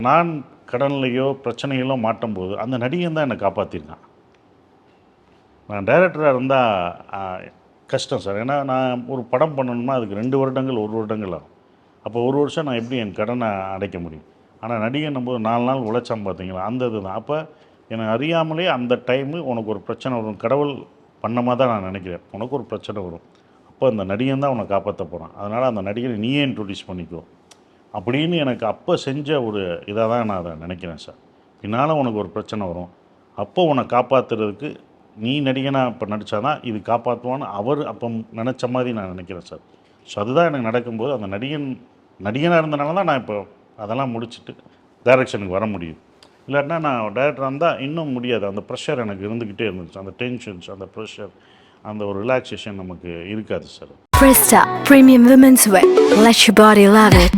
நான் கடன்லையோ பிரச்சனைகளோ மாட்டும்போது அந்த நடிகன் தான் என்னை காப்பாற்றிருக்கான். நான் டைரக்டராக இருந்தால் கஷ்டம் சார். ஏன்னா நான் ஒரு படம் பண்ணணும்னா அதுக்கு 2 வருடங்கள் 1 வருடங்கள் ஆகும். அப்போ 1 வருஷம் நான் எப்படி என் கடனை அடைக்க முடியும்? ஆனால் நடிகன்னும் போது 4 நாள் உழைச்சான் பார்த்தீங்களா, அந்த இது தான். அப்போ என்னை அறியாமலே அந்த டைமு உனக்கு ஒரு பிரச்சனை வரும், கடவுள் பண்ணமாக தான் நான் நினைக்கிறேன். உனக்கு ஒரு பிரச்சனை வரும், அப்போ அந்த நடிகன் தான் உன்னை காப்பாற்ற போகிறான். அதனால் அந்த நடிகனை நீயே இன்ட்ரொடியூஸ் பண்ணிக்கோ அப்படின்னு எனக்கு அப்போ செஞ்ச ஒரு இதாக தான் நான் அதை நினைக்கிறேன் சார். பின்னால் உனக்கு ஒரு பிரச்சனை வரும், அப்போ உன்னை காப்பாற்றுறதுக்கு நீ நடிகனாக இப்போ நடித்தா தான் இது காப்பாற்றுவான்னு அவர் அப்போ நினச்ச மாதிரி நான் நினைக்கிறேன் சார். ஸோ அதுதான் எனக்கு நடக்கும்போது அந்த நடிகனாக இருந்தனால தான் நான் இப்போ அதெல்லாம் முடிச்சுட்டு டைரக்ஷனுக்கு வர முடியும். இல்லாட்டினா நான் டைரக்டராக இருந்தால் இன்னும் முடியாது. அந்த ப்ரெஷர் எனக்கு இருந்துக்கிட்டே இருந்துச்சு. அந்த டென்ஷன்ஸ், அந்த ப்ரெஷர், அந்த ஒரு ரிலாக்ஸேஷன் நமக்கு இருக்காது sir. Presta Premium Women's Wear. Let your body love it.